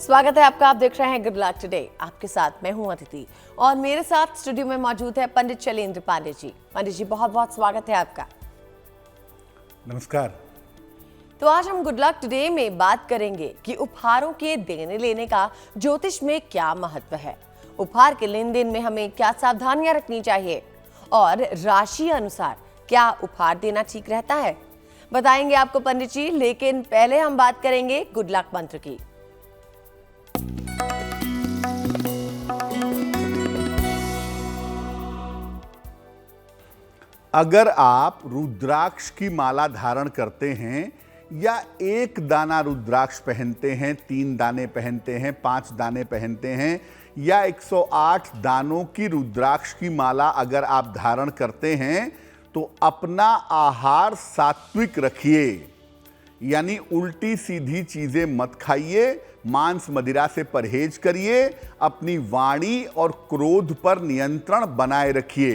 स्वागत है आपका। आप देख रहे हैं गुड लक टुडे। आपके साथ मैं हूं अदिति और मेरे साथ स्टूडियो में मौजूद है पंडित शैलेंद्र पांडे जी। पंडित जी, बहुत बहुत स्वागत है आपका। नमस्कार। तो आज हम गुड लक टुडे में बात करेंगे कि उपहारों के देने लेने का ज्योतिष में क्या महत्व है, उपहार के लेन देन में हमें क्या सावधानियां रखनी चाहिए और राशि अनुसार क्या उपहार देना ठीक रहता है, बताएंगे आपको पंडित जी। लेकिन पहले हम बात करेंगे गुड लक मंत्र की। अगर आप रुद्राक्ष की माला धारण करते हैं या एक दाना रुद्राक्ष पहनते हैं, 3 दाने पहनते हैं, 5 दाने पहनते हैं या 108 दानों की रुद्राक्ष की माला अगर आप धारण करते हैं तो अपना आहार सात्विक रखिए, यानी उल्टी सीधी चीजें मत खाइए, मांस मदिरा से परहेज करिए, अपनी वाणी और क्रोध पर नियंत्रण बनाए रखिए,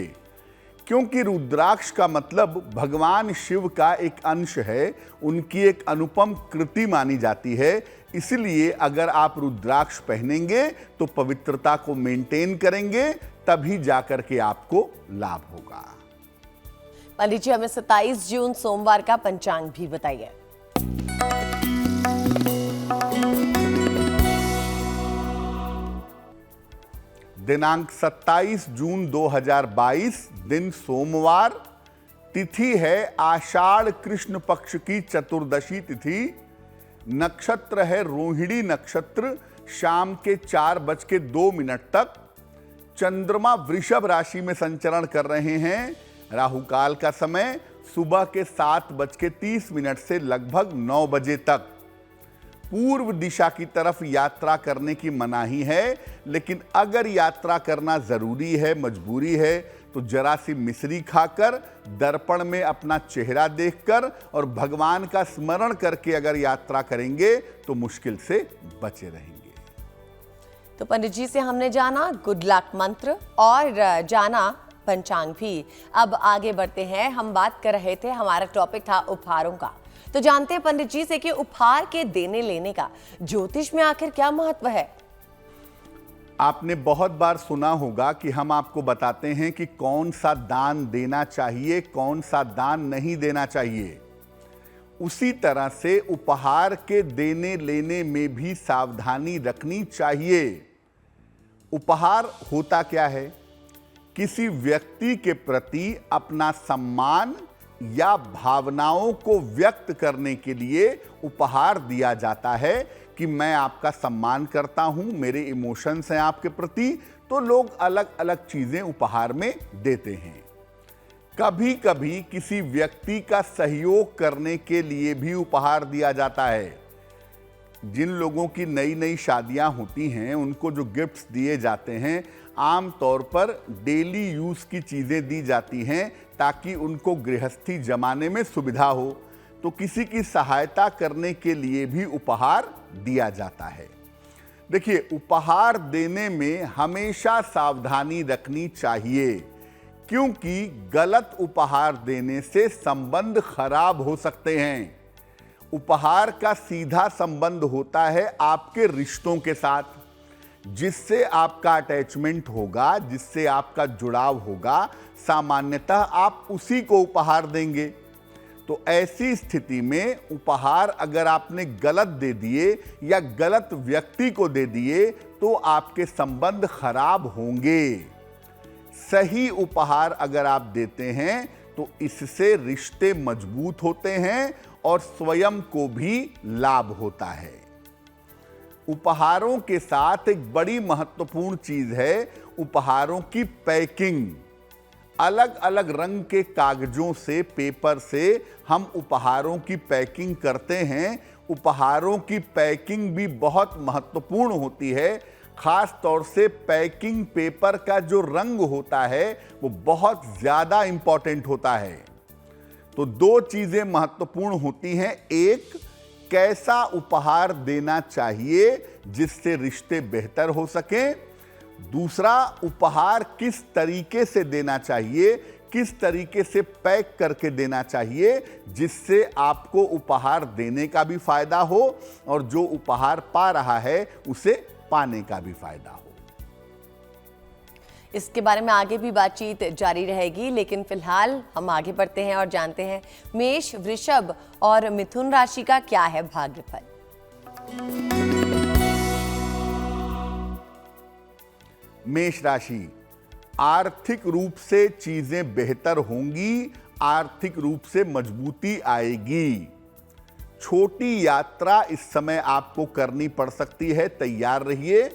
क्योंकि रुद्राक्ष का मतलब भगवान शिव का एक अंश है, उनकी एक अनुपम कृति मानी जाती है। इसलिए अगर आप रुद्राक्ष पहनेंगे तो पवित्रता को मेंटेन करेंगे, तभी जाकर के आपको लाभ होगा। पंडित जी, हमें 27 जून सोमवार का पंचांग भी बताइए। दिनांक 27 जून 2022, दिन सोमवार, तिथि है आषाढ़ कृष्ण पक्ष की चतुर्दशी तिथि, नक्षत्र है रोहिणी नक्षत्र, शाम के 4:02 तक, चंद्रमा वृषभ राशि में संचरण कर रहे हैं। राहु काल का समय सुबह के 7:30 से लगभग 9 बजे तक। पूर्व दिशा की तरफ यात्रा करने की मनाही है, लेकिन अगर यात्रा करना जरूरी है, मजबूरी है, तो जरा सी मिश्री खाकर, दर्पण में अपना चेहरा देखकर और भगवान का स्मरण करके अगर यात्रा करेंगे तो मुश्किल से बचे रहेंगे। तो पंडित जी से हमने जाना गुड लक मंत्र और जाना पंचांग भी। अब आगे बढ़ते हैं। हम बात कर रहे थे, हमारा टॉपिक था उपहारों का। तो जानते हैं पंडित जी से कि उपहार के देने लेने का ज्योतिष में आखिर क्या महत्व है। आपने बहुत बार सुना होगा कि हम आपको बताते हैं कि कौन सा दान देना चाहिए, कौन सा दान नहीं देना चाहिए। उसी तरह से उपहार के देने लेने में भी सावधानी रखनी चाहिए। उपहार होता क्या है? किसी व्यक्ति के प्रति अपना सम्मान या भावनाओं को व्यक्त करने के लिए उपहार दिया जाता है कि मैं आपका सम्मान करता हूं, मेरे इमोशंस हैं आपके प्रति, तो लोग अलग अलग चीजें उपहार में देते हैं। कभी कभी किसी व्यक्ति का सहयोग करने के लिए भी उपहार दिया जाता है। जिन लोगों की नई नई शादियां होती हैं, उनको जो गिफ्ट्स दिए जाते हैं, आम तौर पर डेली यूज की चीजें दी जाती हैं ताकि उनको गृहस्थी जमाने में सुविधा हो। तो किसी की सहायता करने के लिए भी उपहार दिया जाता है। देखिए, उपहार देने में हमेशा सावधानी रखनी चाहिए, क्योंकि गलत उपहार देने से संबंध खराब हो सकते हैं। उपहार का सीधा संबंध होता है आपके रिश्तों के साथ, जिससे आपका अटैचमेंट होगा, जिससे आपका जुड़ाव होगा, सामान्यतः आप उसी को उपहार देंगे। तो ऐसी स्थिति में उपहार अगर आपने गलत दे दिए या गलत व्यक्ति को दे दिए तो आपके संबंध खराब होंगे। सही उपहार अगर आप देते हैं तो इससे रिश्ते मजबूत होते हैं और स्वयं को भी लाभ होता है। उपहारों के साथ एक बड़ी महत्वपूर्ण चीज है उपहारों की पैकिंग। अलग अलग रंग के कागजों से, पेपर से हम उपहारों की पैकिंग करते हैं। उपहारों की पैकिंग भी बहुत महत्वपूर्ण होती है। खास तौर से पैकिंग पेपर का जो रंग होता है वो बहुत ज्यादा इंपॉर्टेंट होता है। तो 2 चीजें महत्वपूर्ण होती हैं। एक, कैसा उपहार देना चाहिए जिससे रिश्ते बेहतर हो सकें। दूसरा, उपहार किस तरीके से देना चाहिए किस तरीके से पैक करके देना चाहिए जिससे आपको उपहार देने का भी फायदा हो और जो उपहार पा रहा है उसे पाने का भी फायदा हो। इसके बारे में आगे भी बातचीत जारी रहेगी, लेकिन फिलहाल हम आगे बढ़ते हैं और जानते हैं मेष, वृषभ और मिथुन राशि का क्या है भाग्यफल। मेष राशि, आर्थिक रूप से चीजें बेहतर होंगी, आर्थिक रूप से मजबूती आएगी। छोटी यात्रा इस समय आपको करनी पड़ सकती है, तैयार रहिए।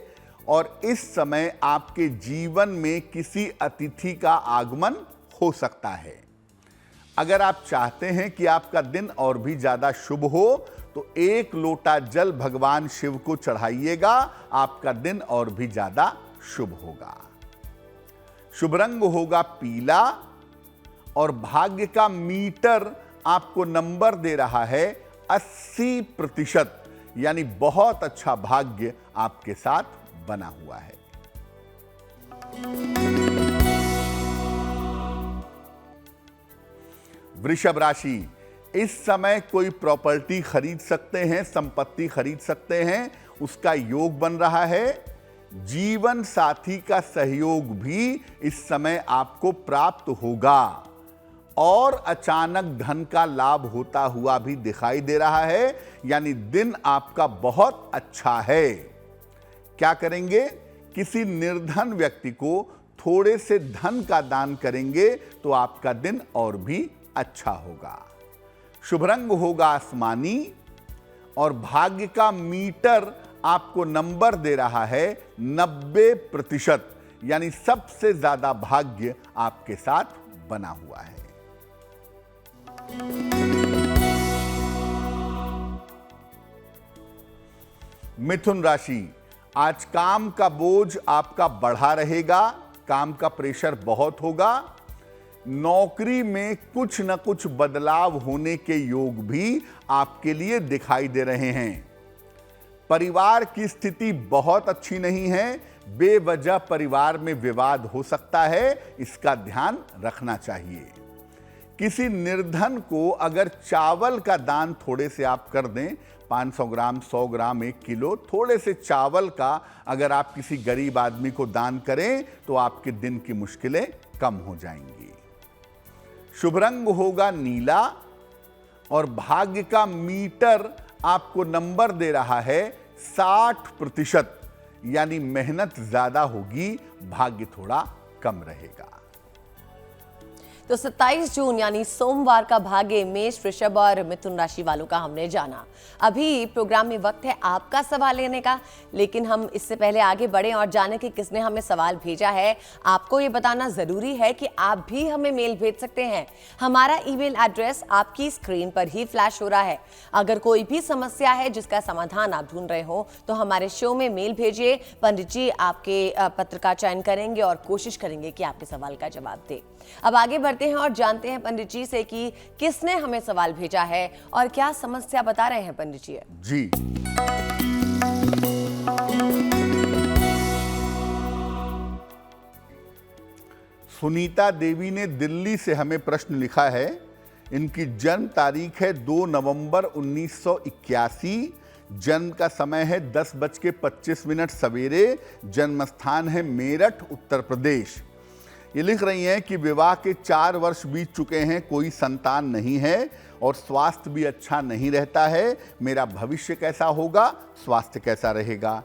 और इस समय आपके जीवन में किसी अतिथि का आगमन हो सकता है। अगर आप चाहते हैं कि आपका दिन और भी ज्यादा शुभ हो तो 1 लोटा जल भगवान शिव को चढ़ाइएगा, आपका दिन और भी ज्यादा शुभ होगा। शुभ रंग होगा पीला और भाग्य का मीटर आपको नंबर दे रहा है 80%, यानी बहुत अच्छा भाग्य आपके साथ बना हुआ है। वृषभ राशि, इस समय कोई प्रॉपर्टी खरीद सकते हैं, संपत्ति खरीद सकते हैं, उसका योग बन रहा है। जीवन साथी का सहयोग भी इस समय आपको प्राप्त होगा और अचानक धन का लाभ होता हुआ भी दिखाई दे रहा है, यानी दिन आपका बहुत अच्छा है। क्या करेंगे? किसी निर्धन व्यक्ति को थोड़े से धन का दान करेंगे तो आपका दिन और भी अच्छा होगा। शुभ रंग होगा आसमानी और भाग्य का मीटर आपको नंबर दे रहा है 90%, यानी सबसे ज्यादा भाग्य आपके साथ बना हुआ है। मिथुन राशि, आज काम का बोझ आपका बढ़ा रहेगा, काम का प्रेशर बहुत होगा। नौकरी में कुछ न कुछ बदलाव होने के योग भी आपके लिए दिखाई दे रहे हैं। परिवार की स्थिति बहुत अच्छी नहीं है, बेवजह परिवार में विवाद हो सकता है, इसका ध्यान रखना चाहिए। किसी निर्धन को अगर चावल का दान थोड़े से आप कर दें, 500 ग्राम, 100 ग्राम, 1 किलो, थोड़े से चावल का अगर आप किसी गरीब आदमी को दान करें तो आपके दिन की मुश्किलें कम हो जाएंगी। शुभ रंग होगा नीला और भाग्य का मीटर आपको नंबर दे रहा है 60%, यानी मेहनत ज्यादा होगी, भाग्य थोड़ा कम रहेगा। तो 27 जून यानी सोमवार का भाग्य मेष, वृषभ और मिथुन राशि वालों का हमने जाना। अभी प्रोग्राम में वक्त है आपका सवाल लेने का, लेकिन हम इससे पहले आगे बढ़े और जाने कि किसने हमें सवाल भेजा है। आपको ये बताना जरूरी है कि आप भी हमें मेल भेज सकते हैं। हमारा ईमेल एड्रेस आपकी स्क्रीन पर ही फ्लैश हो रहा है। अगर कोई भी समस्या है जिसका समाधान आप ढूंढ रहे हो तो हमारे शो में मेल भेजिए। पंडित जी आपके पत्र का चयन करेंगे और कोशिश करेंगे कि आपके सवाल का जवाब दे। अब आगे बढ़ते हैं और जानते हैं पंडित जी से कि किसने हमें सवाल भेजा है और क्या समस्या बता रहे हैं पंडित जी। सुनीता देवी ने दिल्ली से हमें प्रश्न लिखा है। इनकी जन्म तारीख है 2 नवंबर 1981। जन्म का समय है 10:25 सवेरे। जन्म स्थान है मेरठ, उत्तर प्रदेश। ये लिख रही हैं कि विवाह के 4 वर्ष बीत चुके हैं, कोई संतान नहीं है और स्वास्थ्य भी अच्छा नहीं रहता है। मेरा भविष्य कैसा होगा, स्वास्थ्य कैसा रहेगा?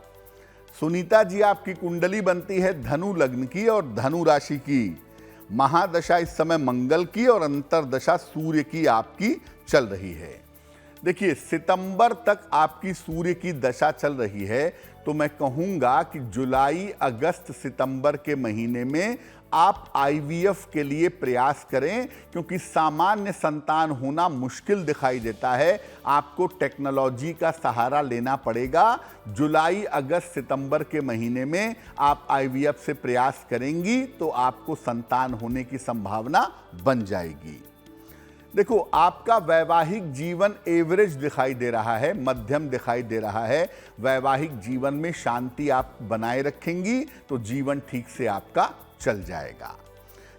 सुनीता जी, आपकी कुंडली बनती है धनु लग्न की और धनु राशि की। महादशा इस समय मंगल की और अंतरदशा सूर्य की आपकी चल रही है। देखिए, सितंबर तक आपकी सूर्य की दशा चल रही है, तो मैं कहूंगा कि जुलाई, अगस्त, सितंबर के महीने में आप आईवीएफ के लिए प्रयास करें, क्योंकि सामान्य संतान होना मुश्किल दिखाई देता है। आपको टेक्नोलॉजी का सहारा लेना पड़ेगा। जुलाई, अगस्त, सितंबर के महीने में आप आईवीएफ से प्रयास करेंगी तो आपको संतान होने की संभावना बन जाएगी। देखो, आपका वैवाहिक जीवन एवरेज दिखाई दे रहा है, मध्यम दिखाई दे रहा है। वैवाहिक जीवन में शांति आप बनाए रखेंगी तो जीवन ठीक से आपका चल जाएगा।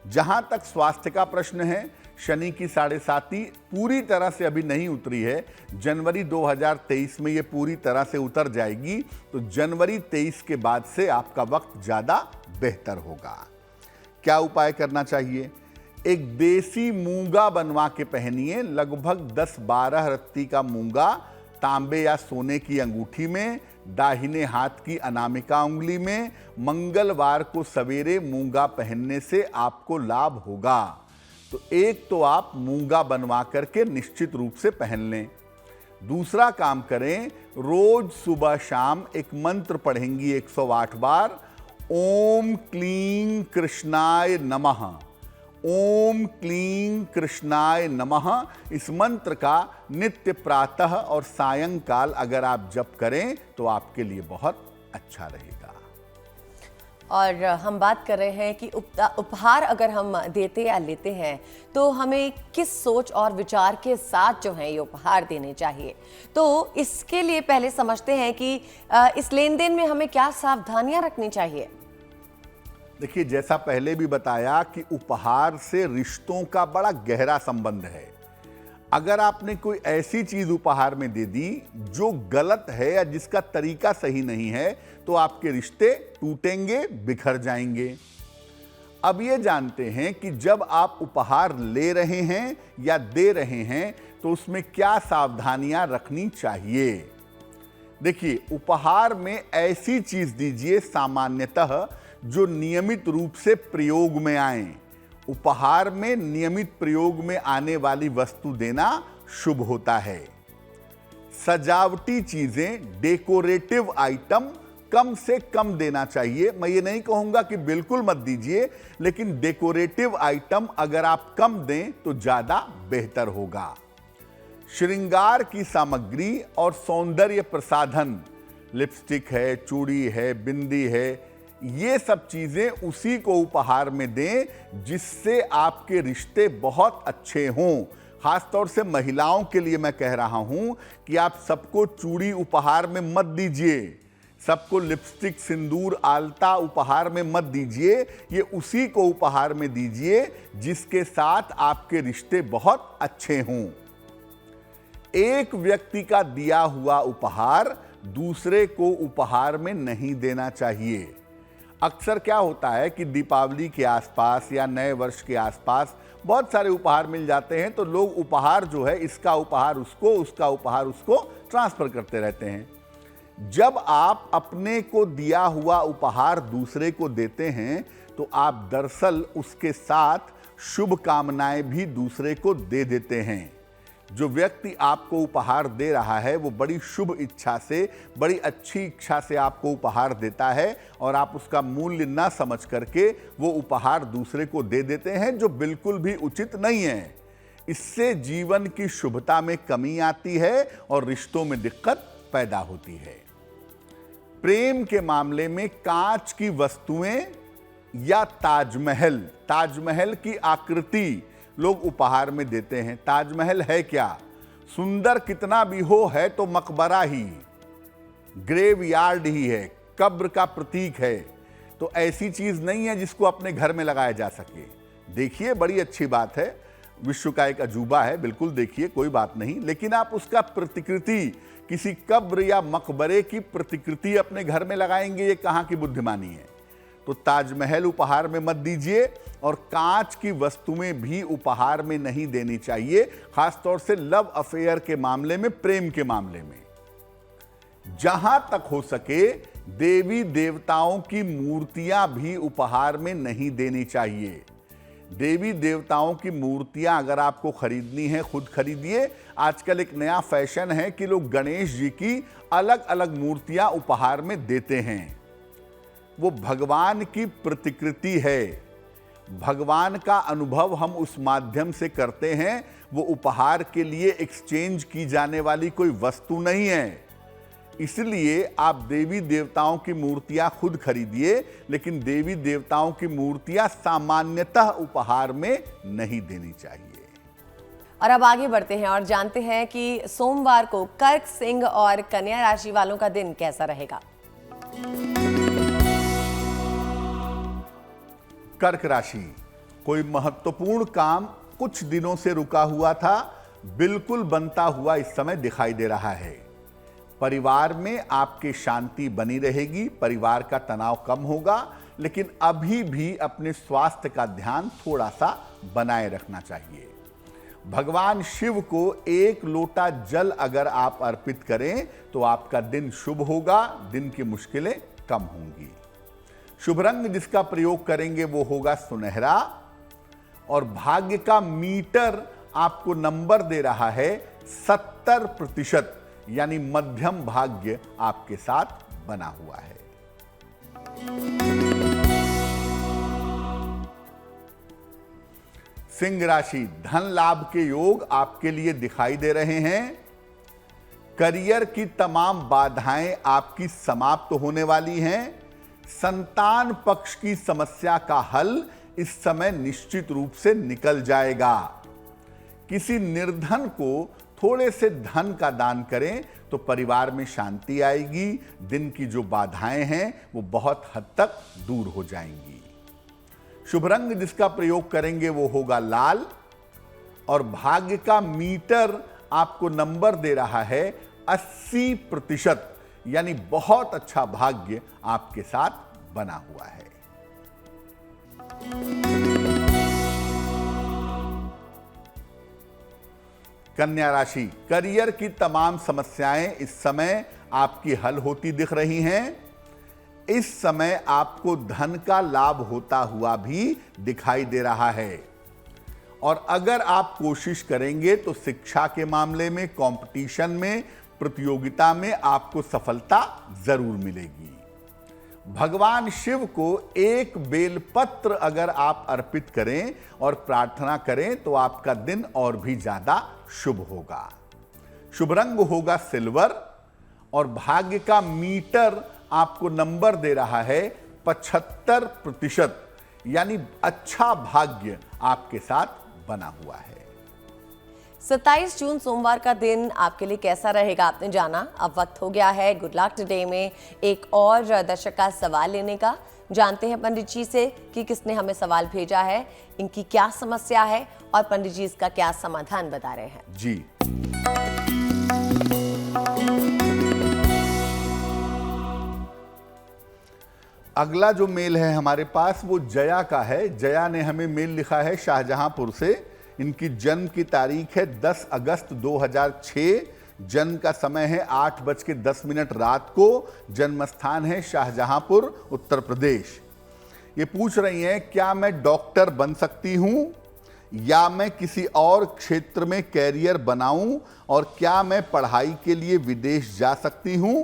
जहां तक स्वास्थ्य का प्रश्न है, शनि की 7.5 पूरी तरह से अभी नहीं उतरी है। जनवरी 2023 में ये पूरी तरह से उतर जाएगी, तो जनवरी 23 के बाद से आपका वक्त ज्यादा बेहतर होगा। क्या उपाय करना चाहिए? एक देसी मूंगा बनवा के पहनिए। लगभग 10-12 रत्ती का मूंगा तांबे या सोने की अंगूठी में, दाहिने हाथ की अनामिका उंगली में। मंगलवार को सवेरे मूंगा पहनने से आपको लाभ होगा। तो एक तो आप मूंगा बनवा करके निश्चित रूप से पहन लें। दूसरा काम करें, रोज सुबह शाम एक मंत्र पढ़ेंगी 108 बार, ओम क्लीं कृष्णाय नमः। ओम क्लीं कृष्णाय नमः। इस मंत्र का नित्य प्रातः और सायंकाल अगर आप जप करें तो आपके लिए बहुत अच्छा रहेगा। और हम बात कर रहे हैं कि उपहार अगर हम देते या लेते हैं तो हमें किस सोच और विचार के साथ जो है ये उपहार देने चाहिए। तो इसके लिए पहले समझते हैं कि इस लेन देन में हमें क्या सावधानियां रखनी चाहिए। देखिए, जैसा पहले भी बताया कि उपहार से रिश्तों का बड़ा गहरा संबंध है। अगर आपने कोई ऐसी चीज उपहार में दे दी जो गलत है या जिसका तरीका सही नहीं है, तो आपके रिश्ते टूटेंगे, बिखर जाएंगे। अब ये जानते हैं कि जब आप उपहार ले रहे हैं या दे रहे हैं तो उसमें क्या सावधानियां रखनी चाहिए। देखिए, उपहार में ऐसी चीज दीजिए सामान्यतः जो नियमित रूप से प्रयोग में आए। उपहार में नियमित प्रयोग में आने वाली वस्तु देना शुभ होता है। सजावटी चीजें, डेकोरेटिव आइटम कम से कम देना चाहिए। मैं ये नहीं कहूंगा कि बिल्कुल मत दीजिए, लेकिन डेकोरेटिव आइटम अगर आप कम दें तो ज्यादा बेहतर होगा। श्रृंगार की सामग्री और सौंदर्य प्रसाधन, लिपस्टिक है, चूड़ी है, बिंदी है, ये सब चीजें उसी को उपहार में दें जिससे आपके रिश्ते बहुत अच्छे हों। खासतौर से महिलाओं के लिए मैं कह रहा हूं कि आप सबको चूड़ी उपहार में मत दीजिए, सबको लिपस्टिक, सिंदूर, आलता उपहार में मत दीजिए। ये उसी को उपहार में दीजिए जिसके साथ आपके रिश्ते बहुत अच्छे हों। एक व्यक्ति का दिया हुआ उपहार दूसरे को उपहार में नहीं देना चाहिए। अक्सर क्या होता है कि दीपावली के आसपास या नए वर्ष के आसपास बहुत सारे उपहार मिल जाते हैं, तो लोग उपहार जो है, इसका उपहार उसको, उसका उपहार उसको ट्रांसफर करते रहते हैं। जब आप अपने को दिया हुआ उपहार दूसरे को देते हैं तो आप दरअसल उसके साथ शुभ कामनाएं भी दूसरे को दे देते हैं। जो व्यक्ति आपको उपहार दे रहा है वो बड़ी शुभ इच्छा से, बड़ी अच्छी इच्छा से आपको उपहार देता है और आप उसका मूल्य ना समझ करके वो उपहार दूसरे को दे देते हैं, जो बिल्कुल भी उचित नहीं है। इससे जीवन की शुभता में कमी आती है और रिश्तों में दिक्कत पैदा होती है। प्रेम के मामले में कांच की वस्तुएं या ताजमहल, ताजमहल की आकृति लोग उपहार में देते हैं। ताजमहल है क्या? सुंदर कितना भी हो, है तो मकबरा ही, ग्रेव यार्ड ही है, कब्र का प्रतीक है। तो ऐसी चीज नहीं है जिसको अपने घर में लगाया जा सके। देखिए, बड़ी अच्छी बात है, विश्व का एक अजूबा है, बिल्कुल देखिए, कोई बात नहीं, लेकिन आप उसका प्रतिकृति, किसी कब्र या मकबरे की प्रतिकृति अपने घर में लगाएंगे, ये कहां की बुद्धिमानी है। तो ताजमहल उपहार में मत दीजिए और कांच की वस्तुएं भी उपहार में नहीं देनी चाहिए, खासतौर से लव अफेयर के मामले में, प्रेम के मामले में। जहां तक हो सके देवी देवताओं की मूर्तियां भी उपहार में नहीं देनी चाहिए। देवी देवताओं की मूर्तियां अगर आपको खरीदनी है, खुद खरीदिए। आजकल एक नया फैशन है कि लोग गणेश जी की अलग अलग मूर्तियां उपहार में देते हैं। वो भगवान की प्रतिकृति है, भगवान का अनुभव हम उस माध्यम से करते हैं। वो उपहार के लिए एक्सचेंज की जाने वाली कोई वस्तु नहीं है। इसलिए आप देवी देवताओं की मूर्तियां खुद खरीदिए, लेकिन देवी देवताओं की मूर्तियां सामान्यतः उपहार में नहीं देनी चाहिए। और अब आगे बढ़ते हैं और जानते हैं कि सोमवार को कर्क, सिंह और कन्या राशि वालों का दिन कैसा रहेगा। कर्क राशि, कोई महत्वपूर्ण काम कुछ दिनों से रुका हुआ था, बिल्कुल बनता हुआ इस समय दिखाई दे रहा है। परिवार में आपकी शांति बनी रहेगी, परिवार का तनाव कम होगा, लेकिन अभी भी अपने स्वास्थ्य का ध्यान थोड़ा सा बनाए रखना चाहिए। भगवान शिव को 1 लोटा जल अगर आप अर्पित करें तो आपका दिन शुभ होगा, दिन की मुश्किलें कम होंगी। शुभ रंग जिसका प्रयोग करेंगे वो होगा सुनहरा, और भाग्य का मीटर आपको नंबर दे रहा है 70%, यानी मध्यम भाग्य आपके साथ बना हुआ है। सिंह राशि, धन लाभ के योग आपके लिए दिखाई दे रहे हैं। करियर की तमाम बाधाएं आपकी समाप्त होने वाली हैं। संतान पक्ष की समस्या का हल इस समय निश्चित रूप से निकल जाएगा। किसी निर्धन को थोड़े से धन का दान करें तो परिवार में शांति आएगी। दिन की जो बाधाएं हैं वो बहुत हद तक दूर हो जाएंगी। शुभ रंग जिसका प्रयोग करेंगे वो होगा लाल, और भाग्य का मीटर आपको नंबर दे रहा है 80%, यानी बहुत अच्छा भाग्य आपके साथ बना हुआ है। कन्या राशि, करियर की तमाम समस्याएं इस समय आपकी हल होती दिख रही हैं। इस समय आपको धन का लाभ होता हुआ भी दिखाई दे रहा है, और अगर आप कोशिश करेंगे तो शिक्षा के मामले में, कंपटीशन में, प्रतियोगिता में आपको सफलता जरूर मिलेगी। भगवान शिव को 1 बेलपत्र अगर आप अर्पित करें और प्रार्थना करें तो आपका दिन और भी ज्यादा शुभ होगा। शुभ रंग होगा सिल्वर, और भाग्य का मीटर आपको नंबर दे रहा है 75%, यानी अच्छा भाग्य आपके साथ बना हुआ है। 27 जून सोमवार का दिन आपके लिए कैसा रहेगा आपने जाना। अब वक्त हो गया है गुड लक टुडे में एक और दर्शक का सवाल लेने का। जानते हैं पंडित जी से कि किसने हमें सवाल भेजा है, इनकी क्या समस्या है और पंडित जी इसका क्या समाधान बता रहे हैं। जी, अगला जो मेल है हमारे पास वो जया का है। जया ने हमें मेल लिखा है शाहजहांपुर से। इनकी जन्म की तारीख है 10 अगस्त 2006। जन्म का समय है 8:10 रात को। जन्म स्थान है शाहजहांपुर, उत्तर प्रदेश। ये पूछ रही हैं, क्या मैं डॉक्टर बन सकती हूं या मैं किसी और क्षेत्र में कैरियर बनाऊं, और क्या मैं पढ़ाई के लिए विदेश जा सकती हूं।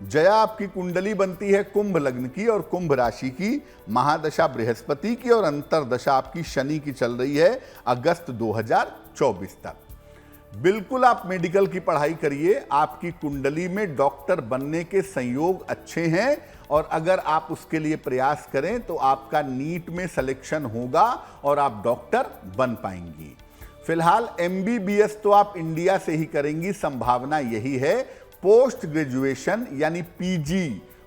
जया, आपकी कुंडली बनती है कुंभ लग्न की और कुंभ राशि की। महादशा बृहस्पति की और अंतरदशा आपकी शनि की चल रही है अगस्त 2024 तक। बिल्कुल आप मेडिकल की पढ़ाई करिए। आपकी कुंडली में डॉक्टर बनने के संयोग अच्छे हैं, और अगर आप उसके लिए प्रयास करें तो आपका नीट में सिलेक्शन होगा और आप डॉक्टर बन पाएंगी। फिलहाल MBBS तो आप इंडिया से ही करेंगी, संभावना यही है। पोस्ट ग्रेजुएशन यानी PG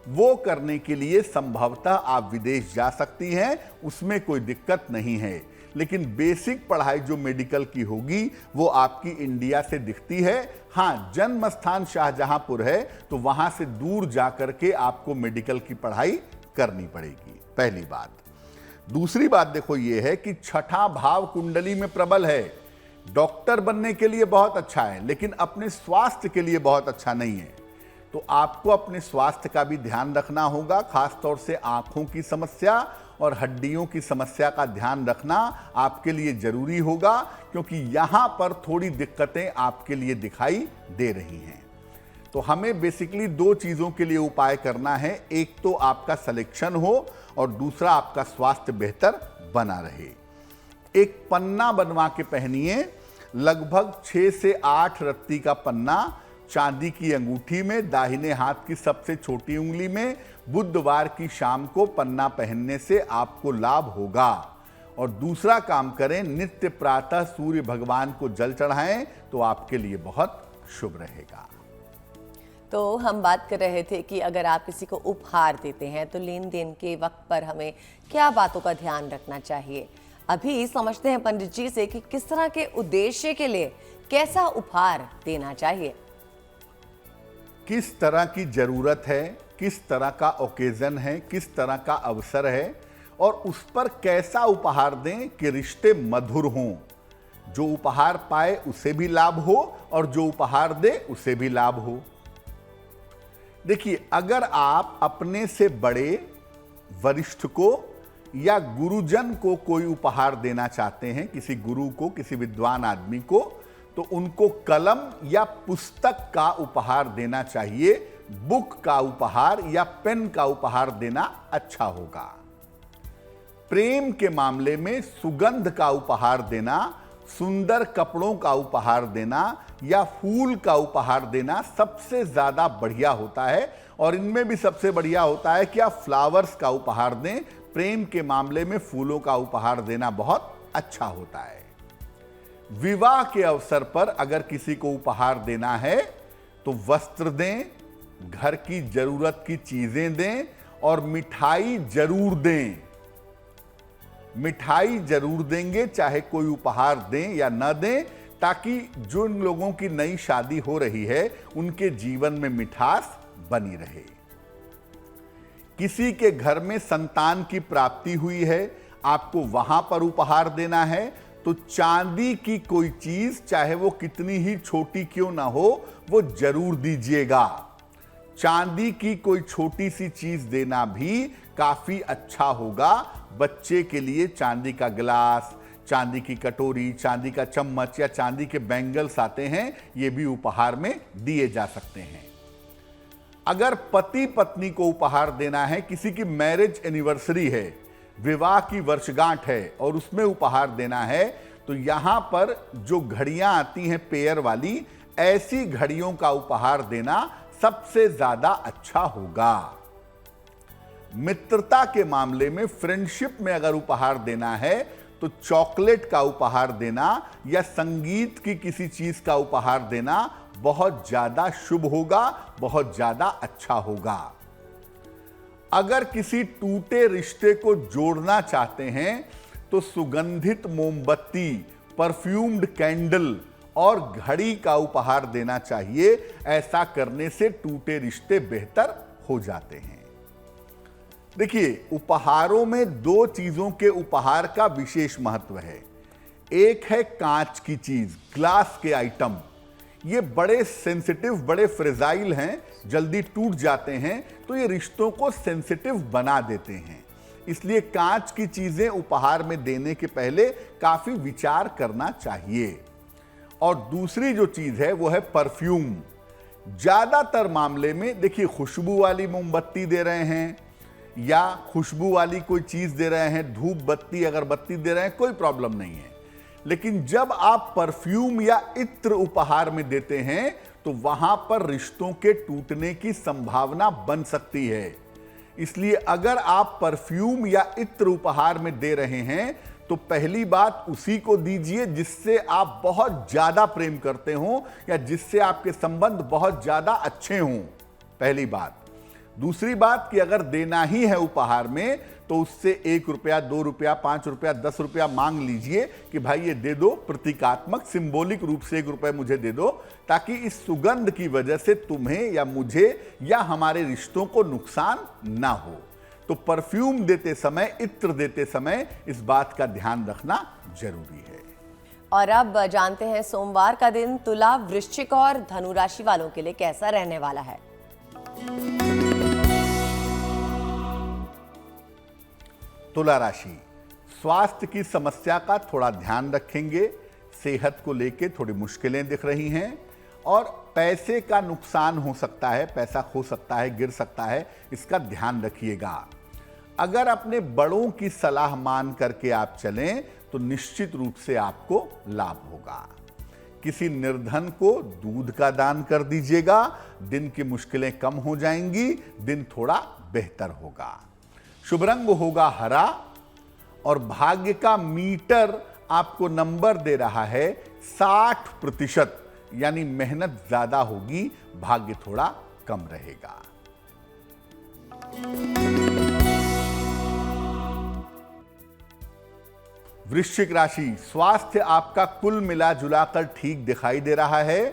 वो करने के लिए संभवतः आप विदेश जा सकती हैं, उसमें कोई दिक्कत नहीं है। लेकिन बेसिक पढ़ाई जो मेडिकल की होगी वो आपकी इंडिया से दिखती है। हाँ, जन्म स्थान शाहजहांपुर है तो वहां से दूर जाकर के आपको मेडिकल की पढ़ाई करनी पड़ेगी, पहली बात। दूसरी बात देखो ये है कि 6ठा भाव कुंडली में प्रबल है। डॉक्टर बनने के लिए बहुत अच्छा है, लेकिन अपने स्वास्थ्य के लिए बहुत अच्छा नहीं है। तो आपको अपने स्वास्थ्य का भी ध्यान रखना होगा, खासतौर से आंखों की समस्या और हड्डियों की समस्या का ध्यान रखना आपके लिए जरूरी होगा, क्योंकि यहां पर थोड़ी दिक्कतें आपके लिए दिखाई दे रही हैं। तो हमें बेसिकली 2 चीजों के लिए उपाय करना है। एक तो आपका सिलेक्शन हो और दूसरा आपका स्वास्थ्य बेहतर बना रहे। एक पन्ना बनवा के पहनिए, लगभग 6 से 8 रत्ती का पन्ना, चांदी की अंगूठी में, दाहिने हाथ की सबसे छोटी उंगली में। बुधवार की शाम को पन्ना पहनने से आपको लाभ होगा। और दूसरा काम करें, नित्य प्रातः सूर्य भगवान को जल चढ़ाएं तो आपके लिए बहुत शुभ रहेगा। तो हम बात कर रहे थे कि अगर आप किसी को उपहार देते हैं तो लेन देन के वक्त पर हमें क्या बातों का ध्यान रखना चाहिए। अभी समझते हैं पंडित जी से कि किस तरह के उद्देश्य के लिए कैसा उपहार देना चाहिए। किस तरह की जरूरत है, किस तरह का ओकेजन है, किस तरह का अवसर है और उस पर कैसा उपहार दें कि रिश्ते मधुर हों। जो उपहार पाए उसे भी लाभ हो और जो उपहार दे उसे भी लाभ हो। देखिए, अगर आप अपने से बड़े वरिष्ठ को या गुरुजन को कोई उपहार देना चाहते हैं, किसी गुरु को, किसी विद्वान आदमी को, तो उनको कलम या पुस्तक का उपहार देना चाहिए। बुक का उपहार या पेन का उपहार देना अच्छा होगा। प्रेम के मामले में सुगंध का उपहार देना, सुंदर कपड़ों का उपहार देना या फूल का उपहार देना सबसे ज्यादा बढ़िया होता है। और इनमें भी सबसे बढ़िया होता है कि आप फ्लावर्स का उपहार दें। प्रेम के मामले में फूलों का उपहार देना बहुत अच्छा होता है। विवाह के अवसर पर अगर किसी को उपहार देना है तो वस्त्र दें, घर की जरूरत की चीजें दें और मिठाई जरूर दें। मिठाई जरूर देंगे, चाहे कोई उपहार दें या न दें, ताकि जो लोगों की नई शादी हो रही है उनके जीवन में मिठास बनी रहे। किसी के घर में संतान की प्राप्ति हुई है, आपको वहां पर उपहार देना है, तो चांदी की कोई चीज, चाहे वो कितनी ही छोटी क्यों ना हो, वो जरूर दीजिएगा। चांदी की कोई छोटी सी चीज देना भी काफी अच्छा होगा। बच्चे के लिए चांदी का गिलास, चांदी की कटोरी, चांदी का चम्मच या चांदी के बैंगल्स आते हैं, ये भी उपहार में दिए जा सकते हैं। अगर पति पत्नी को उपहार देना है, किसी की मैरिज एनिवर्सरी है, विवाह की वर्षगांठ है और उसमें उपहार देना है, तो यहां पर जो घड़ियां आती हैं पेयर वाली, ऐसी घड़ियों का उपहार देना सबसे ज्यादा अच्छा होगा। मित्रता के मामले में, फ्रेंडशिप में अगर उपहार देना है तो चॉकलेट का उपहार देना या संगीत की किसी चीज का उपहार देना बहुत ज्यादा शुभ होगा, बहुत ज्यादा अच्छा होगा। अगर किसी टूटे रिश्ते को जोड़ना चाहते हैं तो सुगंधित मोमबत्ती, परफ्यूम्ड कैंडल और घड़ी का उपहार देना चाहिए। ऐसा करने से टूटे रिश्ते बेहतर हो जाते हैं। देखिए, उपहारों में दो चीजों के उपहार का विशेष महत्व है। एक है कांच की चीज, ग्लास के आइटम। ये बड़े सेंसिटिव, बड़े फ्रेजाइल हैं, जल्दी टूट जाते हैं, तो ये रिश्तों को सेंसिटिव बना देते हैं। इसलिए कांच की चीजें उपहार में देने के पहले काफी विचार करना चाहिए। और दूसरी जो चीज है वो है परफ्यूम। ज्यादातर मामले में देखिए, खुशबू वाली मोमबत्ती दे रहे हैं या खुशबू वाली कोई चीज दे रहे हैं, धूप बत्ती, अगरबत्ती दे रहे हैं, कोई प्रॉब्लम नहीं है। लेकिन जब आप परफ्यूम या इत्र उपहार में देते हैं तो वहां पर रिश्तों के टूटने की संभावना बन सकती है। इसलिए अगर आप परफ्यूम या इत्र उपहार में दे रहे हैं तो पहली बात उसी को दीजिए जिससे आप बहुत ज्यादा प्रेम करते हो या जिससे आपके संबंध बहुत ज्यादा अच्छे हों, पहली बात। दूसरी बात कि अगर देना ही है उपहार में तो उससे 1 रुपया, 2 रुपया, 5 रुपया, 10 रुपया मांग लीजिए कि भाई ये दे दो, प्रतीकात्मक सिंबॉलिक रूप से 1 रुपया मुझे दे दो, ताकि इस सुगंध की वजह से तुम्हें या मुझे या हमारे रिश्तों को नुकसान ना हो। तो परफ्यूम देते समय, इत्र देते समय इस बात का ध्यान रखना जरूरी है। और अब जानते हैं सोमवार का दिन तुला, वृश्चिक और धनु राशि वालों के लिए कैसा रहने वाला है। तुला राशि, स्वास्थ्य की समस्या का थोड़ा ध्यान रखेंगे। सेहत को लेकर थोड़ी मुश्किलें दिख रही हैं और पैसे का नुकसान हो सकता है, पैसा खो सकता है, गिर सकता है, इसका ध्यान रखिएगा। अगर अपने बड़ों की सलाह मान करके आप चलें तो निश्चित रूप से आपको लाभ होगा। किसी निर्धन को दूध का दान कर दीजिएगा, दिन की मुश्किलें कम हो जाएंगी, दिन थोड़ा बेहतर होगा। शुभ रंग होगा हरा और भाग्य का मीटर आपको नंबर दे रहा है 60%, यानी मेहनत ज्यादा होगी, भाग्य थोड़ा कम रहेगा। वृश्चिक राशि, स्वास्थ्य आपका कुल मिला जुलाकर ठीक दिखाई दे रहा है।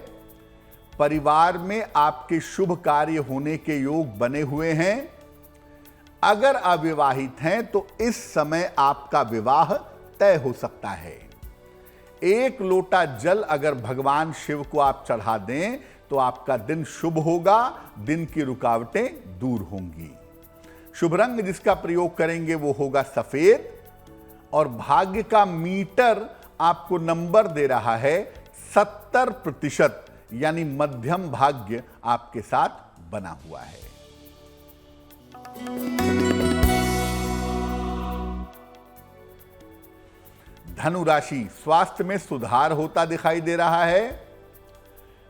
परिवार में आपके शुभ कार्य होने के योग बने हुए हैं। अगर अविवाहित हैं तो इस समय आपका विवाह तय हो सकता है। एक लोटा जल अगर भगवान शिव को आप चढ़ा दें तो आपका दिन शुभ होगा, दिन की रुकावटें दूर होंगी। शुभ रंग जिसका प्रयोग करेंगे वो होगा सफेद, और भाग्य का मीटर आपको नंबर दे रहा है 70%, यानी मध्यम भाग्य आपके साथ बना हुआ है। धनु राशि, स्वास्थ्य में सुधार होता दिखाई दे रहा है।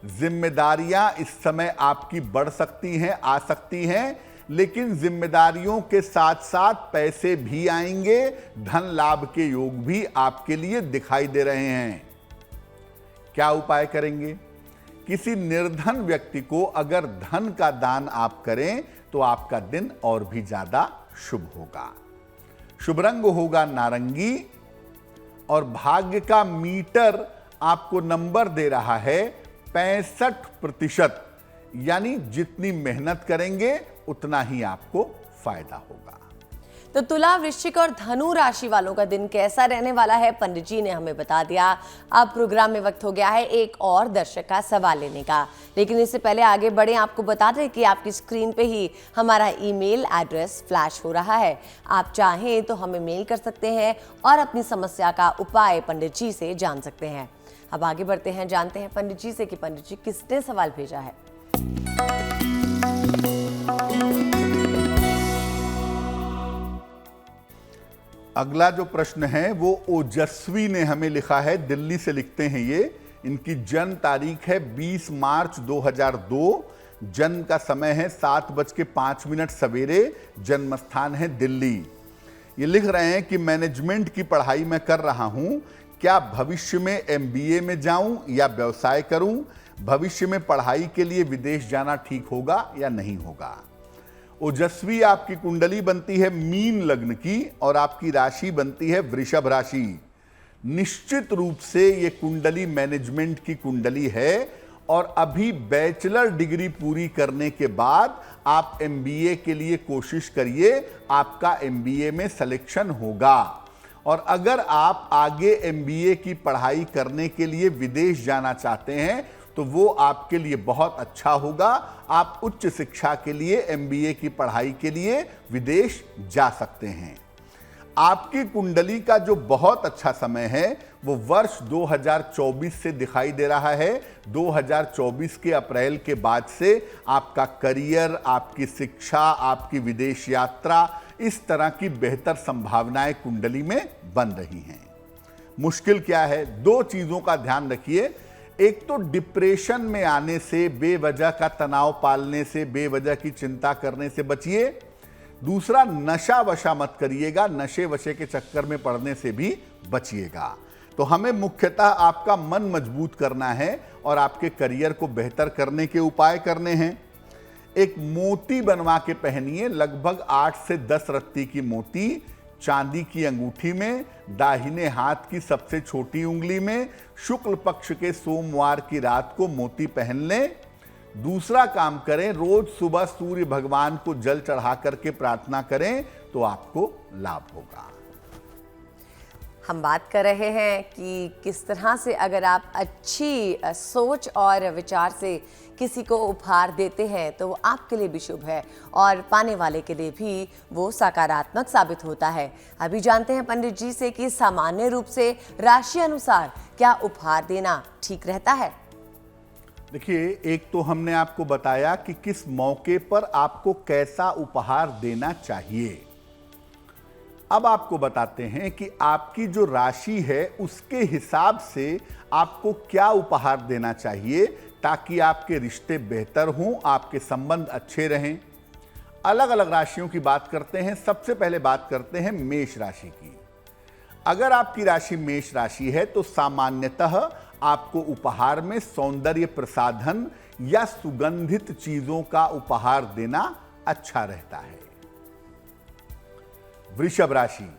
जिम्मेदारियां इस समय आपकी बढ़ सकती हैं, आ सकती हैं, लेकिन जिम्मेदारियों के साथ साथ पैसे भी आएंगे। धन लाभ के योग भी आपके लिए दिखाई दे रहे हैं। क्या उपाय करेंगे? किसी निर्धन व्यक्ति को अगर धन का दान आप करें तो आपका दिन और भी ज्यादा शुभ होगा। शुभ रंग होगा नारंगी, और भाग्य का मीटर आपको नंबर दे रहा है 65%, यानी जितनी मेहनत करेंगे उतना ही आपको फायदा होगा। तो तुला, वृश्चिक और धनु राशि वालों का दिन कैसा रहने वाला है पंडित जी ने हमें बता दिया। अब प्रोग्राम में वक्त हो गया है एक और दर्शक का सवाल लेने का, लेकिन इससे पहले आगे बढ़े आपको बता दें कि आपकी स्क्रीन पे ही हमारा ईमेल एड्रेस फ्लैश हो रहा है। आप चाहें तो हमें मेल कर सकते हैं और अपनी समस्या का उपाय पंडित जी से जान सकते हैं। अब आगे बढ़ते हैं, जानते हैं पंडित जी से कि पंडित जी किसने सवाल भेजा है। अगला जो प्रश्न है वो ओजस्वी ने हमें लिखा है, दिल्ली से लिखते हैं ये। इनकी जन्म तारीख है 20 मार्च 2002, जन्म का समय है 7:05 सवेरे, जन्म स्थान है दिल्ली। ये लिख रहे हैं कि मैनेजमेंट की पढ़ाई मैं कर रहा हूं, क्या भविष्य में MBA में जाऊं या व्यवसाय करूं? भविष्य में पढ़ाई के लिए विदेश जाना ठीक होगा या नहीं होगा? ओजस्वी, आपकी कुंडली बनती है मीन लग्न की और आपकी राशि बनती है वृषभ राशि। निश्चित रूप से ये कुंडली मैनेजमेंट की कुंडली है, और अभी बैचलर डिग्री पूरी करने के बाद आप MBA के लिए कोशिश करिए, आपका MBA में सिलेक्शन होगा। और अगर आप आगे MBA की पढ़ाई करने के लिए विदेश जाना चाहते हैं तो वो आपके लिए बहुत अच्छा होगा। आप उच्च शिक्षा के लिए MBA की पढ़ाई के लिए विदेश जा सकते हैं। आपकी कुंडली का जो बहुत अच्छा समय है वो वर्ष 2024 से दिखाई दे रहा है। 2024 के अप्रैल के बाद से आपका करियर, आपकी शिक्षा, आपकी विदेश यात्रा, इस तरह की बेहतर संभावनाएं कुंडली में बन रही हैं। मुश्किल क्या है? 2 चीजों का ध्यान रखिए। एक तो डिप्रेशन में आने से, बेवजह का तनाव पालने से, बेवजह की चिंता करने से बचिए। दूसरा, नशा वशा मत करिएगा, नशे वशे के चक्कर में पड़ने से भी बचिएगा। तो हमें मुख्यतः आपका मन मजबूत करना है और आपके करियर को बेहतर करने के उपाय करने हैं। एक मोती बनवा के पहनिए, लगभग 8 से 10 रत्ती की मोती, चांदी की अंगूठी में, दाहिने हाथ की सबसे छोटी उंगली में। शुक्ल पक्ष के सोमवार की रात को मोती पहन लें। दूसरा काम करें, रोज सुबह सूर्य भगवान को जल चढ़ा करके प्रार्थना करें तो आपको लाभ होगा। हम बात कर रहे हैं कि किस तरह से अगर आप अच्छी सोच और विचार से किसी को उपहार देते हैं तो वो आपके लिए भी शुभ है और पाने वाले के लिए भी वो सकारात्मक साबित होता है। अभी जानते हैं पंडित जी से कि सामान्य रूप से राशि अनुसार क्या उपहार देना ठीक रहता है। देखिए, एक तो हमने आपको बताया कि किस मौके पर आपको कैसा उपहार देना चाहिए। अब आपको बताते हैं कि आपकी जो राशि है उसके हिसाब से आपको क्या उपहार देना चाहिए ताकि आपके रिश्ते बेहतर हों, आपके संबंध अच्छे रहें। अलग अलग राशियों की बात करते हैं। सबसे पहले बात करते हैं मेष राशि की। अगर आपकी राशि मेष राशि है तो सामान्यतः आपको उपहार में सौंदर्य प्रसाधन या सुगंधित चीजों का उपहार देना अच्छा रहता है। वृषभ राशि,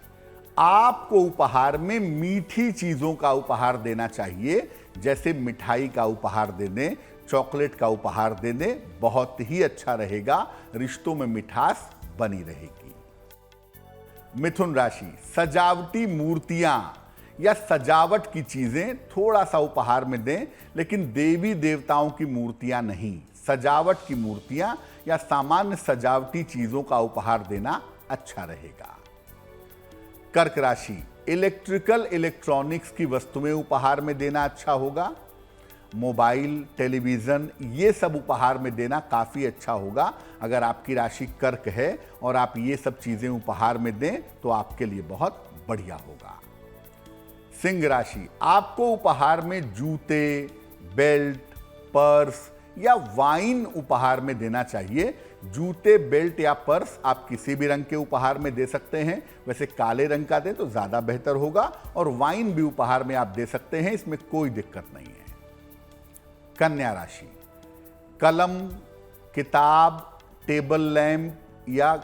आपको उपहार में मीठी चीजों का उपहार देना चाहिए, जैसे मिठाई का उपहार दे दें, चॉकलेट का उपहार दे दें, बहुत ही अच्छा रहेगा, रिश्तों में मिठास बनी रहेगी। मिथुन राशि, सजावटी मूर्तियां या सजावट की चीजें थोड़ा सा उपहार में दें, लेकिन देवी देवताओं की मूर्तियां नहीं, सजावट की मूर्तियां या सामान्य सजावटी चीजों का उपहार देना अच्छा रहेगा। कर्क राशि, इलेक्ट्रिकल इलेक्ट्रॉनिक्स की वस्तुएं उपहार में देना अच्छा होगा। मोबाइल, टेलीविजन, ये सब उपहार में देना काफी अच्छा होगा। अगर आपकी राशि कर्क है और आप ये सब चीजें उपहार में दें तो आपके लिए बहुत बढ़िया होगा। सिंह राशि, आपको उपहार में जूते, बेल्ट, पर्स या वाइन उपहार में देना चाहिए। जूते, बेल्ट या पर्स आप किसी भी रंग के उपहार में दे सकते हैं, वैसे काले रंग का दें तो ज्यादा बेहतर होगा, और वाइन भी उपहार में आप दे सकते हैं, इसमें कोई दिक्कत नहीं है। कन्या राशि, कलम, किताब, टेबल लैंप या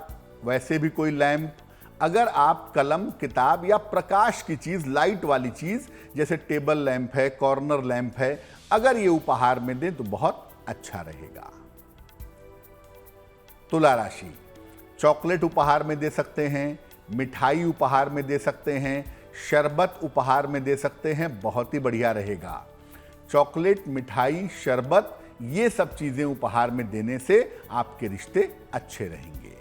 वैसे भी कोई लैंप, अगर आप कलम, किताब या प्रकाश की चीज, लाइट वाली चीज जैसे टेबल लैंप है, कॉर्नर लैंप है, अगर ये उपहार में दें तो बहुत अच्छा रहेगा। तुला राशि, चॉकलेट उपहार में दे सकते हैं, मिठाई उपहार में दे सकते हैं, शरबत उपहार में दे सकते हैं, बहुत ही बढ़िया रहेगा। चॉकलेट, मिठाई, शरबत, ये सब चीजें उपहार में देने से आपके रिश्ते अच्छे रहेंगे।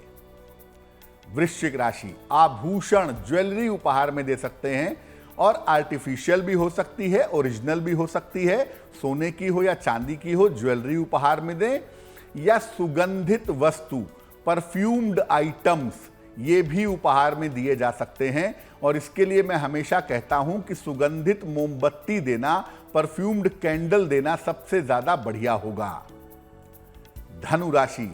वृश्चिक राशि, आभूषण, ज्वेलरी उपहार में दे सकते हैं, और आर्टिफिशियल भी हो सकती है, ओरिजिनल भी हो सकती है, सोने की हो या चांदी की हो, ज्वेलरी उपहार में दें। या सुगंधित वस्तु, परफ्यूम्ड आइटम्स, ये भी उपहार में दिए जा सकते हैं, और इसके लिए मैं हमेशा कहता हूं कि सुगंधित मोमबत्ती देना, परफ्यूम्ड कैंडल देना सबसे ज्यादा बढ़िया होगा। धनु राशि,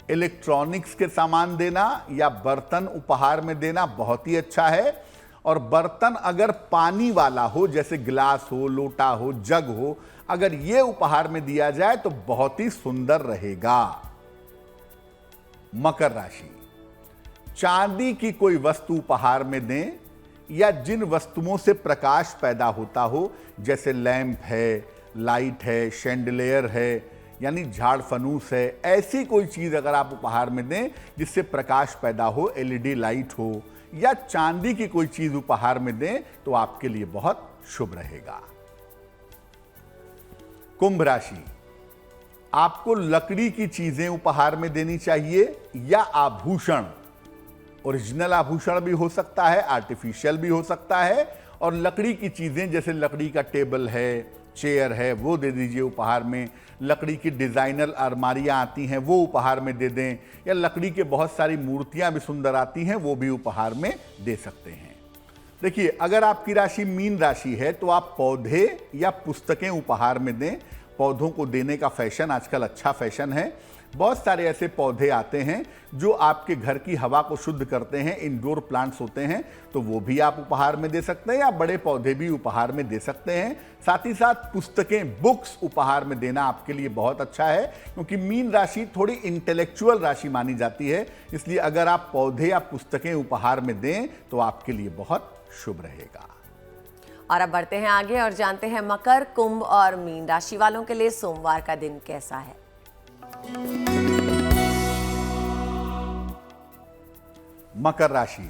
इलेक्ट्रॉनिक्स के सामान देना या बर्तन उपहार में देना बहुत ही अच्छा है, और बर्तन अगर पानी वाला हो, जैसे गिलास हो, लोटा हो, जग हो, अगर ये उपहार में दिया जाए तो बहुत ही सुंदर रहेगा। मकर राशि, चांदी की कोई वस्तु उपहार में दें, या जिन वस्तुओं से प्रकाश पैदा होता हो, जैसे लैंप है, लाइट है, शैंडलियर है, यानी झाड़ फनूस है, ऐसी कोई चीज अगर आप उपहार में दें जिससे प्रकाश पैदा हो, एलईडी लाइट हो, या चांदी की कोई चीज उपहार में दें तो आपके लिए बहुत शुभ रहेगा। कुंभ राशि, आपको लकड़ी की चीजें उपहार में देनी चाहिए या आभूषण। ओरिजिनल आभूषण भी हो सकता है, आर्टिफिशियल भी हो सकता है, और लकड़ी की चीजें जैसे लकड़ी का टेबल है, चेयर है, वो दे दीजिए उपहार में। लकड़ी की डिजाइनर अलमारियां आती हैं, वो उपहार में दे दें, या लकड़ी के बहुत सारी मूर्तियां भी सुंदर आती हैं, वो भी उपहार में दे सकते हैं। देखिए, अगर आपकी राशि मीन राशि है तो आप पौधे या पुस्तकें उपहार में दें। पौधों को देने का फैशन आजकल अच्छा फैशन है। बहुत सारे ऐसे पौधे आते हैं जो आपके घर की हवा को शुद्ध करते हैं, इंडोर प्लांट्स होते हैं, तो वो भी आप उपहार में दे सकते हैं, या बड़े पौधे भी उपहार में दे सकते हैं। साथ ही साथ पुस्तकें, बुक्स उपहार में देना आपके लिए बहुत अच्छा है, क्योंकि मीन राशि थोड़ी इंटेलेक्चुअल राशि मानी जाती है, इसलिए अगर आप पौधे या पुस्तकें उपहार में दें तो आपके लिए बहुत शुभ रहेगा। और अब बढ़ते हैं आगे और जानते हैं मकर, कुंभ और मीन राशि वालों के लिए सोमवार का दिन कैसा है। मकर राशि,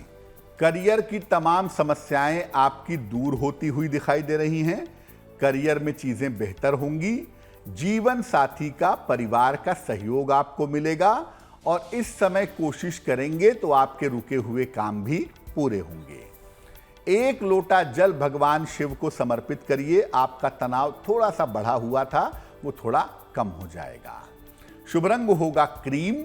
करियर की तमाम समस्याएं आपकी दूर होती हुई दिखाई दे रही हैं। करियर में चीजें बेहतर होंगी। जीवन साथी का, परिवार का सहयोग आपको मिलेगा, और इस समय कोशिश करेंगे तो आपके रुके हुए काम भी पूरे होंगे। एक लोटा जल भगवान शिव को समर्पित करिए। आपका तनाव थोड़ा सा बढ़ा हुआ था, वो थोड़ा कम हो जाएगा। शुभ रंग होगा क्रीम,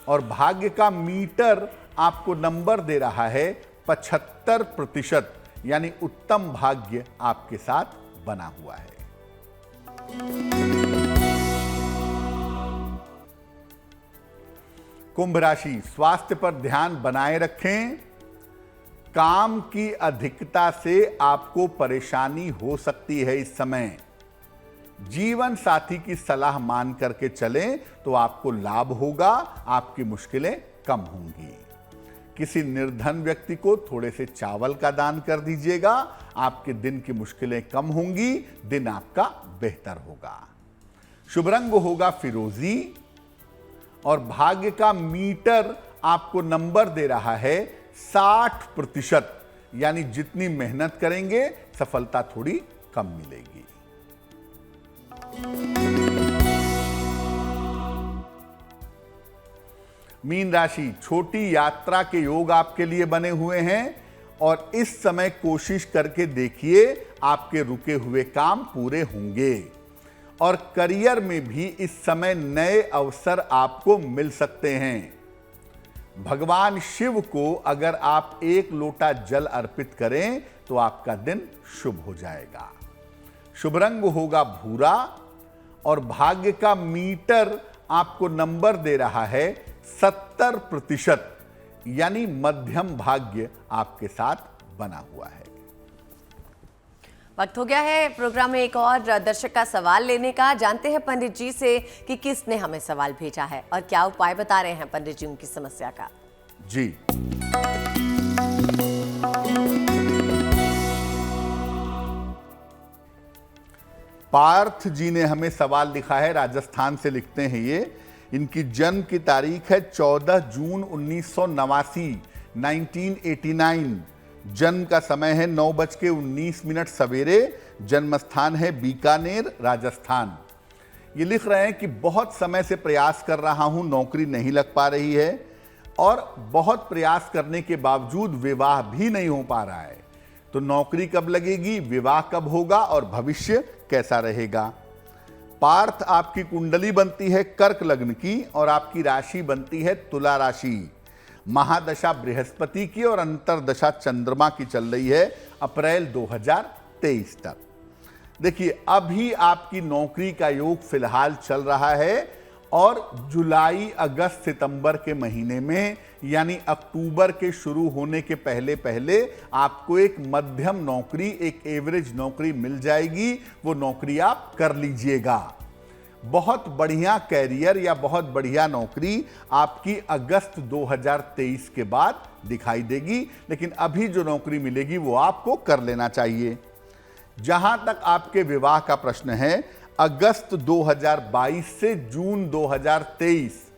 और भाग्य का मीटर आपको नंबर दे रहा है 75%, यानी उत्तम भाग्य आपके साथ बना हुआ है। कुंभ राशि, स्वास्थ्य पर ध्यान बनाए रखें। काम की अधिकता से आपको परेशानी हो सकती है इस समय। जीवन साथी की सलाह मान करके चलें तो आपको लाभ होगा, आपकी मुश्किलें कम होंगी। किसी निर्धन व्यक्ति को थोड़े से चावल का दान कर दीजिएगा, आपके दिन की मुश्किलें कम होंगी, दिन आपका बेहतर होगा। शुभ रंग होगा फिरोजी और भाग्य का मीटर आपको नंबर दे रहा है 60%, यानी जितनी मेहनत करेंगे सफलता थोड़ी कम मिलेगी। मीन राशि, छोटी यात्रा के योग आपके लिए बने हुए हैं और इस समय कोशिश करके देखिए आपके रुके हुए काम पूरे होंगे और करियर में भी इस समय नए अवसर आपको मिल सकते हैं। भगवान शिव को अगर आप 1 लोटा जल अर्पित करें तो आपका दिन शुभ हो जाएगा। शुभ रंग होगा भूरा और भाग्य का मीटर आपको नंबर दे रहा है 70%, यानी मध्यम भाग्य आपके साथ बना हुआ है। वक्त हो गया है प्रोग्राम में एक और दर्शक का सवाल लेने का। जानते हैं पंडित जी से कि किसने हमें सवाल भेजा है और क्या उपाय बता रहे हैं पंडित जी उनकी समस्या का। जी, पार्थ जी ने हमें सवाल लिखा है, राजस्थान से लिखते हैं ये। इनकी जन्म की तारीख है 14 जून 1989। जन्म का समय है 9:19 सवेरे। जन्म स्थान है बीकानेर, राजस्थान। ये लिख रहे हैं कि बहुत समय से प्रयास कर रहा हूं, नौकरी नहीं लग पा रही है और बहुत प्रयास करने के बावजूद विवाह भी नहीं हो पा रहा है। तो नौकरी कब लगेगी, विवाह कब होगा और भविष्य कैसा रहेगा। पार्थ, आपकी कुंडली बनती है कर्क लग्न की और आपकी राशि बनती है तुला राशि। महादशा बृहस्पति की और अंतरदशा चंद्रमा की चल रही है अप्रैल 2023 तक। देखिए, अभी आपकी नौकरी का योग फिलहाल चल रहा है और जुलाई, अगस्त, सितंबर के महीने में यानी अक्टूबर के शुरू होने के पहले पहले आपको एक मध्यम नौकरी, एक एवरेज नौकरी मिल जाएगी। वो नौकरी आप कर लीजिएगा। बहुत बढ़िया कैरियर या बहुत बढ़िया नौकरी आपकी अगस्त 2023 के बाद दिखाई देगी, लेकिन अभी जो नौकरी मिलेगी वो आपको कर लेना चाहिए। जहां तक आपके विवाह का प्रश्न है, अगस्त 2022 से जून 2023,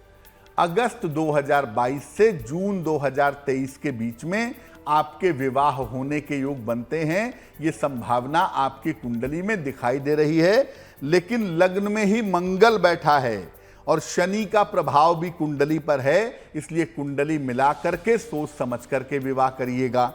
अगस्त 2022 से जून 2023 के बीच में आपके विवाह होने के योग बनते हैं। ये संभावना आपकी कुंडली में दिखाई दे रही है, लेकिन लग्न में ही मंगल बैठा है और शनि का प्रभाव भी कुंडली पर है, इसलिए कुंडली मिला करके सोच समझ करके विवाह करिएगा।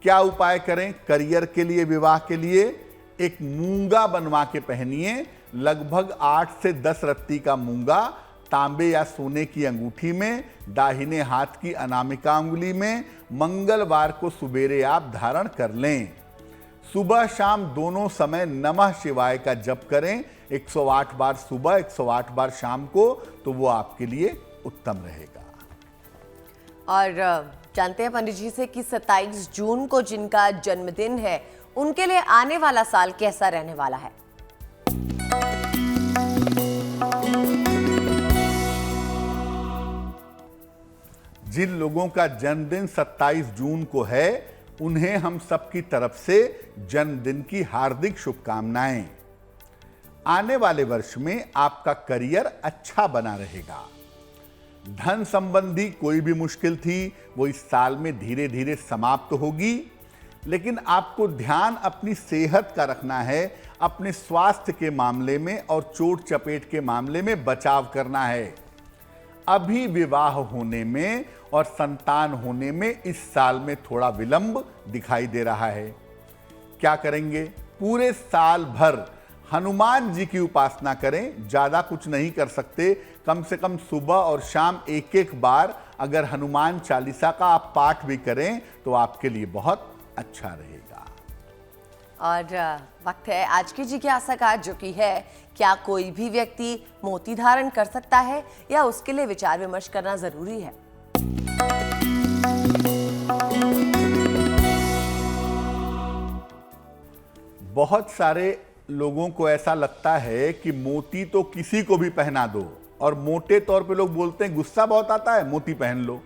क्या उपाय करें करियर के लिए, विवाह के लिए? एक मूंगा बनवा के पहनिए, लगभग 8 से 10 रत्ती का मूंगा तांबे या सोने की अंगूठी में, दाहिने हाथ की अनामिका अंगुली में, मंगलवार को सुबेरे आप धारण कर लें। सुबह शाम दोनों समय नमः शिवाय का जप करें, 108 बार सुबह, 108 बार शाम को, तो वो आपके लिए उत्तम रहेगा। और जानते हैं पंडित जी से कि 27 जून को जिनका जन्मदिन है उनके लिए आने वाला साल कैसा रहने वाला है। जिन लोगों का जन्मदिन 27 जून को है उन्हें हम सबकी तरफ से जन्मदिन की हार्दिक शुभकामनाएं। आने वाले वर्ष में आपका करियर अच्छा बना रहेगा। धन संबंधी कोई भी मुश्किल थी वो इस साल में धीरे धीरे समाप्त होगी, लेकिन आपको ध्यान अपनी सेहत का रखना है, अपने स्वास्थ्य के मामले में और चोट चपेट के मामले में बचाव करना है। अभी विवाह होने में और संतान होने में इस साल में थोड़ा विलंब दिखाई दे रहा है। क्या करेंगे? पूरे साल भर हनुमान जी की उपासना करें। ज्यादा कुछ नहीं कर सकते, कम से कम सुबह और शाम एक एक बार अगर हनुमान चालीसा का आप पाठ भी करें तो आपके लिए बहुत अच्छा रहेगा। और वक्त है आज की जिज्ञासा का, जो कि है क्या कोई भी व्यक्ति मोती धारण कर सकता है या उसके लिए विचार विमर्श करना जरूरी है। बहुत सारे लोगों को ऐसा लगता है कि मोती तो किसी को भी पहना दो, और मोटे तौर पे लोग बोलते हैं गुस्सा बहुत आता है मोती पहन लो,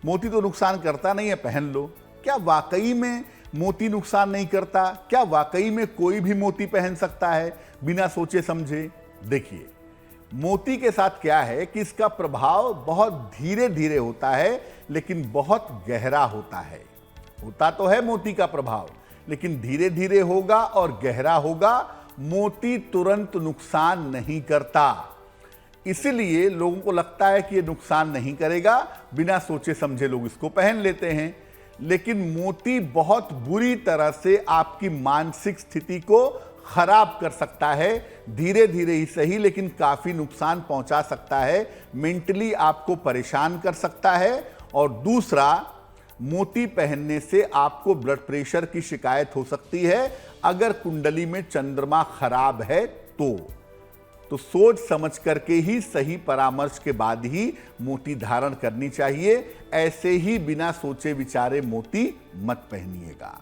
मोती तो नुकसान करता नहीं है, पहन लो। क्या वाकई में मोती नुकसान नहीं करता? क्या वाकई में कोई भी मोती पहन सकता है बिना सोचे समझे? देखिए, मोती के साथ क्या है कि इसका प्रभाव बहुत धीरे धीरे होता है, लेकिन बहुत गहरा होता है। होता तो है मोती का प्रभाव, लेकिन धीरे धीरे होगा और गहरा होगा। मोती तुरंत नुकसान नहीं करता, इसलिए लोगों को लगता है कि ये नुकसान नहीं करेगा, बिना सोचे समझे लोग इसको पहन लेते हैं। लेकिन मोती बहुत बुरी तरह से आपकी मानसिक स्थिति को खराब कर सकता है। धीरे धीरे ही सही, लेकिन काफी नुकसान पहुंचा सकता है, मेंटली आपको परेशान कर सकता है। और दूसरा, मोती पहनने से आपको ब्लड प्रेशर की शिकायत हो सकती है अगर कुंडली में चंद्रमा खराब है तो सोच समझ करके ही, सही परामर्श के बाद ही मोती धारण करनी चाहिए। ऐसे ही बिना सोचे विचारे मोती मत पहनिएगा।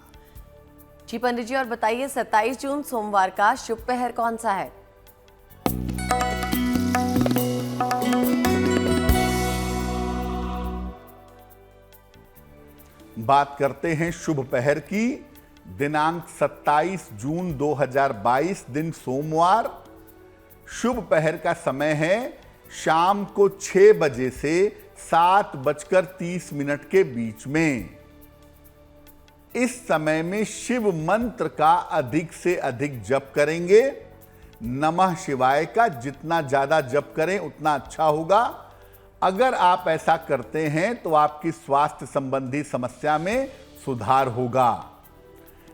जी पंडित जी, और बताइए 27 जून सोमवार का शुभ पहर कौन सा है? बात करते हैं शुभ पहर की। दिनांक 27 जून 2022, दिन सोमवार। शुभ पहर का समय है शाम को 6 बजे से 7:30 के बीच में। इस समय में शिव मंत्र का अधिक से अधिक जप करेंगे। नमः शिवाय का जितना ज्यादा जप करें उतना अच्छा होगा। अगर आप ऐसा करते हैं तो आपकी स्वास्थ्य संबंधी समस्या में सुधार होगा।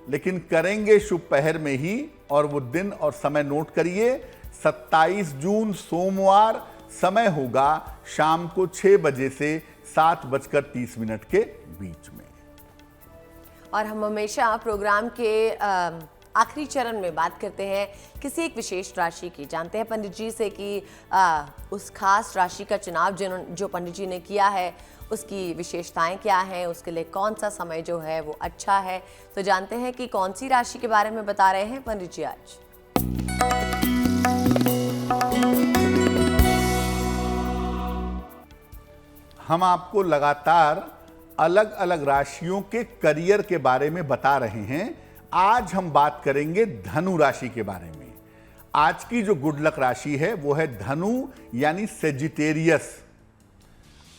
लेकिन करेंगे शुभ पहर में ही, और वो दिन और समय नोट करिए। 27 जून सोमवार, समय होगा शाम को 6 बजे से 7:30 के बीच में। और हम हमेशा प्रोग्राम के आखिरी चरण में बात करते हैं किसी एक विशेष राशि की। जानते हैं पंडित जी से कि उस खास राशि का चुनाव जो पंडित जी ने किया है उसकी विशेषताएं क्या हैं, उसके लिए कौन सा समय जो है वो अच्छा है। तो जानते हैं कि कौन सी राशि के बारे में बता रहे हैं पंडित जी आज। हम आपको लगातार अलग अलग राशियों के करियर के बारे में बता रहे हैं। आज हम बात करेंगे धनु राशि के बारे में। आज की जो गुड लक राशि है वो है धनु, यानी सेजिटेरियस।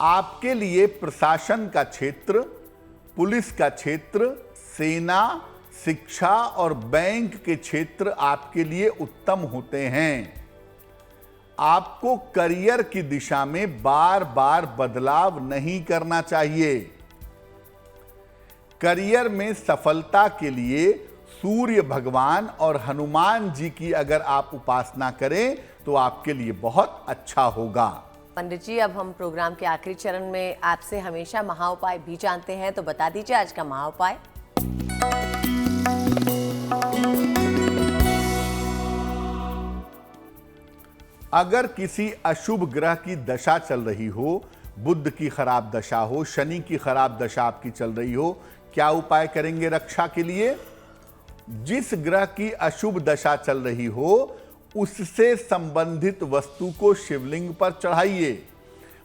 आपके लिए प्रशासन का क्षेत्र, पुलिस का क्षेत्र, सेना, शिक्षा और बैंक के क्षेत्र आपके लिए उत्तम होते हैं। आपको करियर की दिशा में बार बार बदलाव नहीं करना चाहिए। करियर में सफलता के लिए सूर्य भगवान और हनुमान जी की अगर आप उपासना करें तो आपके लिए बहुत अच्छा होगा। पंडित जी, अब हम प्रोग्राम के आखिरी चरण में आपसे हमेशा महाउपाय भी जानते हैं, तो बता दीजिए आज का महाउपाय। अगर किसी अशुभ ग्रह की दशा चल रही हो, बुध की खराब दशा हो, शनि की खराब दशा आपकी चल रही हो, क्या उपाय करेंगे रक्षा के लिए? जिस ग्रह की अशुभ दशा चल रही हो उससे संबंधित वस्तु को शिवलिंग पर चढ़ाइए।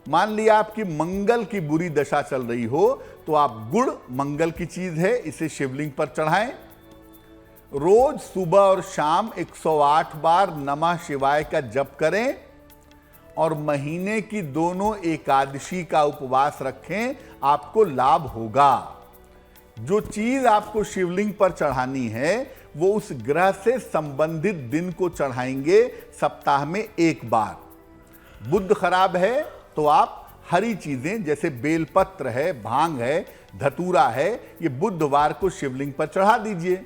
मान लिया आपकी मंगल की बुरी दशा चल रही हो तो आप गुड़, मंगल की चीज है, इसे शिवलिंग पर चढ़ाएं। रोज सुबह और शाम 108 बार नमः शिवाय का जप करें और महीने की दोनों एकादशी का उपवास रखें, आपको लाभ होगा। जो चीज आपको शिवलिंग पर चढ़ानी है वो उस ग्रह से संबंधित दिन को चढ़ाएंगे, सप्ताह में एक बार। बुध खराब है तो आप हरी चीजें जैसे बेलपत्र है, भांग है, धतूरा है, ये बुधवार को शिवलिंग पर चढ़ा दीजिए।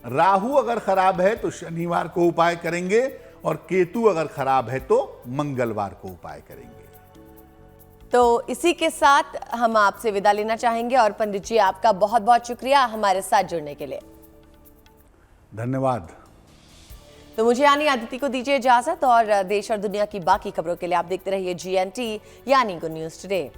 राहु अगर खराब है तो शनिवार को उपाय करेंगे, और केतु अगर खराब है तो मंगलवार को उपाय करेंगे। तो इसी के साथ हम आपसे विदा लेना चाहेंगे, और पंडित जी आपका बहुत बहुत शुक्रिया हमारे साथ जुड़ने के लिए। धन्यवाद। तो मुझे यानी आदित्य को दीजिए इजाजत, और देश और दुनिया की बाकी खबरों के लिए आप देखते रहिए GNT यानी गुड न्यूज टुडे।